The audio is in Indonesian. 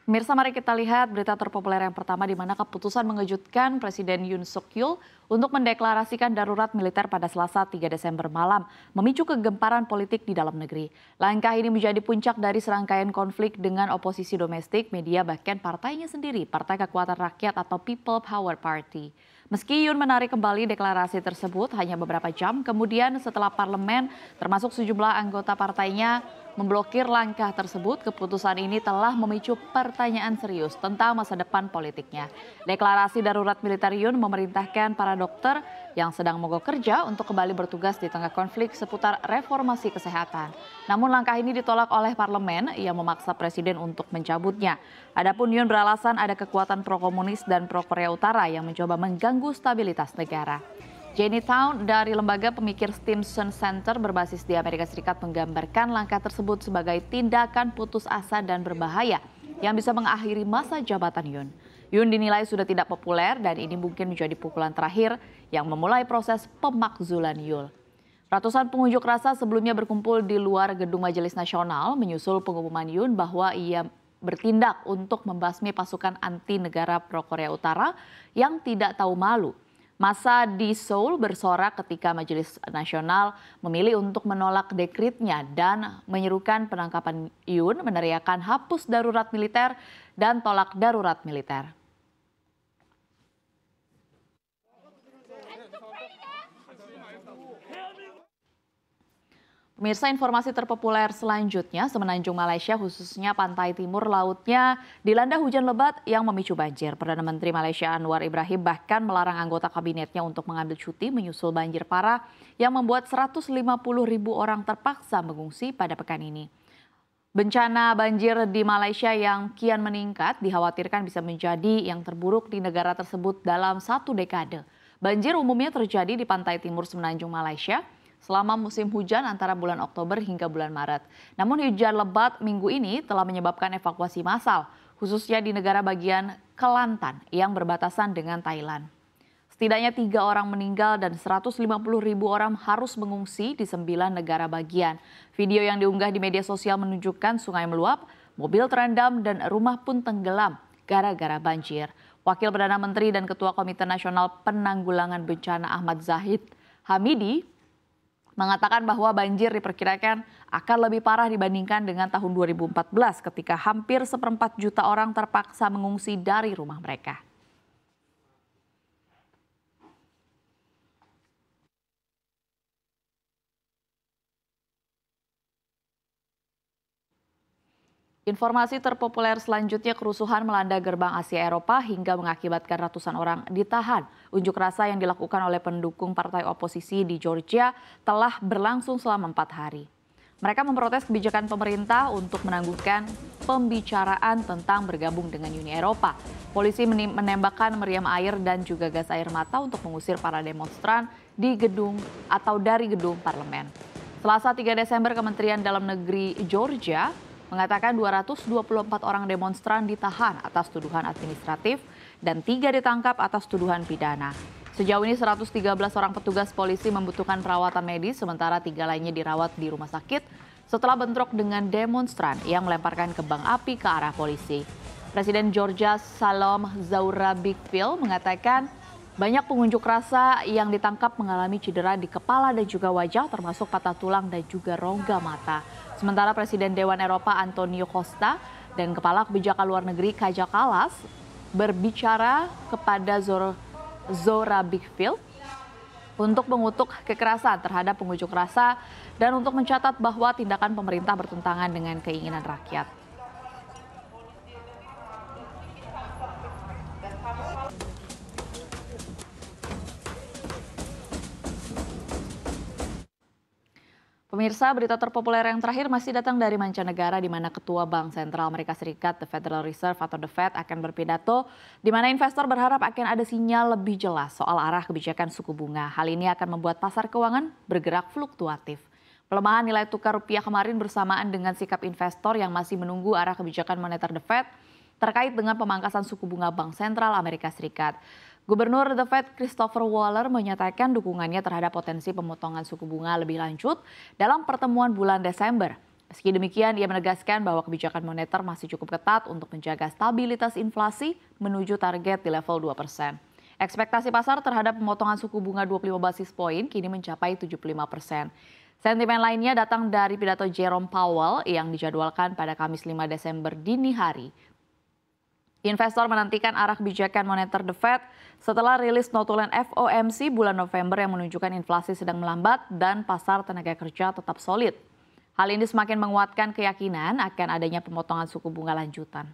Pemirsa, mari kita lihat berita terpopuler yang pertama di mana keputusan mengejutkan Presiden Yoon Suk Yeol untuk mendeklarasikan darurat militer pada Selasa 3 Desember malam, memicu kegemparan politik di dalam negeri. Langkah ini menjadi puncak dari serangkaian konflik dengan oposisi domestik, media, bahkan partainya sendiri, Partai Kekuatan Rakyat atau People Power Party. Meski Yoon menarik kembali deklarasi tersebut hanya beberapa jam kemudian setelah parlemen termasuk sejumlah anggota partainya memblokir langkah tersebut, keputusan ini telah memicu pertanyaan serius tentang masa depan politiknya. Deklarasi darurat militer Yoon memerintahkan para dokter yang sedang mogok kerja untuk kembali bertugas di tengah konflik seputar reformasi kesehatan. Namun langkah ini ditolak oleh parlemen yang memaksa presiden untuk mencabutnya. Adapun Yoon beralasan ada kekuatan pro-komunis dan pro-Korea Utara yang mencoba mengganggu stabilitas negara. Jenny Town dari lembaga pemikir Stimson Center berbasis di Amerika Serikat menggambarkan langkah tersebut sebagai tindakan putus asa dan berbahaya yang bisa mengakhiri masa jabatan Yoon. Yoon dinilai sudah tidak populer dan ini mungkin menjadi pukulan terakhir yang memulai proses pemakzulan Yoon. Ratusan pengunjuk rasa sebelumnya berkumpul di luar Gedung Majelis Nasional menyusul pengumuman Yoon bahwa ia bertindak untuk membasmi pasukan anti negara pro-Korea Utara yang tidak tahu malu. Massa di Seoul bersorak ketika Majelis Nasional memilih untuk menolak dekretnya dan menyerukan penangkapan Yoon, meneriakan hapus darurat militer dan tolak darurat militer. Pemirsa, informasi terpopuler selanjutnya, semenanjung Malaysia khususnya pantai timur lautnya dilanda hujan lebat yang memicu banjir. Perdana Menteri Malaysia Anwar Ibrahim bahkan melarang anggota kabinetnya untuk mengambil cuti menyusul banjir parah yang membuat 150.000 orang terpaksa mengungsi pada pekan ini. Bencana banjir di Malaysia yang kian meningkat dikhawatirkan bisa menjadi yang terburuk di negara tersebut dalam 1 dekade. Banjir umumnya terjadi di pantai timur semenanjung Malaysia selama musim hujan antara bulan Oktober hingga bulan Maret. Namun hujan lebat minggu ini telah menyebabkan evakuasi massal, khususnya di negara bagian Kelantan yang berbatasan dengan Thailand. Setidaknya 3 orang meninggal dan 150.000 orang harus mengungsi di 9 negara bagian. Video yang diunggah di media sosial menunjukkan sungai meluap, mobil terendam dan rumah pun tenggelam gara-gara banjir. Wakil Perdana Menteri dan Ketua Komite Nasional Penanggulangan Bencana Ahmad Zahid Hamidi mengatakan bahwa banjir diperkirakan akan lebih parah dibandingkan dengan tahun 2014 ketika hampir 1,4 juta orang terpaksa mengungsi dari rumah mereka. Informasi terpopuler selanjutnya, kerusuhan melanda gerbang Asia Eropa hingga mengakibatkan ratusan orang ditahan. Unjuk rasa yang dilakukan oleh pendukung partai oposisi di Georgia telah berlangsung selama 4 hari. Mereka memprotes kebijakan pemerintah untuk menangguhkan pembicaraan tentang bergabung dengan Uni Eropa. Polisi menembakkan meriam air dan juga gas air mata untuk mengusir para demonstran di gedung atau dari gedung parlemen. Selasa 3 Desember, Kementerian Dalam Negeri Georgia mengatakan 224 orang demonstran ditahan atas tuduhan administratif dan 3 ditangkap atas tuduhan pidana. Sejauh ini 113 orang petugas polisi membutuhkan perawatan medis, sementara 3 lainnya dirawat di rumah sakit setelah bentrok dengan demonstran yang melemparkan kembang api ke arah polisi. Presiden Georgia Salom Zourabichvili mengatakan banyak pengunjuk rasa yang ditangkap mengalami cedera di kepala dan juga wajah, termasuk patah tulang dan juga rongga mata. Sementara Presiden Dewan Eropa Antonio Costa dan Kepala Kebijakan Luar Negeri Kaja Kallas berbicara kepada Zourabichvili untuk mengutuk kekerasan terhadap pengunjuk rasa dan untuk mencatat bahwa tindakan pemerintah bertentangan dengan keinginan rakyat. Pemirsa, berita terpopuler yang terakhir masih datang dari mancanegara di mana Ketua Bank Sentral Amerika Serikat, The Federal Reserve atau The Fed akan berpidato di mana investor berharap akan ada sinyal lebih jelas soal arah kebijakan suku bunga. Hal ini akan membuat pasar keuangan bergerak fluktuatif. Pelemahan nilai tukar rupiah kemarin bersamaan dengan sikap investor yang masih menunggu arah kebijakan moneter The Fed terkait dengan pemangkasan suku bunga Bank Sentral Amerika Serikat. Gubernur The Fed Christopher Waller menyatakan dukungannya terhadap potensi pemotongan suku bunga lebih lanjut dalam pertemuan bulan Desember. Meski demikian, ia menegaskan bahwa kebijakan moneter masih cukup ketat untuk menjaga stabilitas inflasi menuju target di level 2%. Ekspektasi pasar terhadap pemotongan suku bunga 25 basis poin kini mencapai 75%. Sentimen lainnya datang dari pidato Jerome Powell yang dijadwalkan pada Kamis 5 Desember dini hari. Investor menantikan arah kebijakan moneter The Fed setelah rilis notulen FOMC bulan November yang menunjukkan inflasi sedang melambat dan pasar tenaga kerja tetap solid. Hal ini semakin menguatkan keyakinan akan adanya pemotongan suku bunga lanjutan.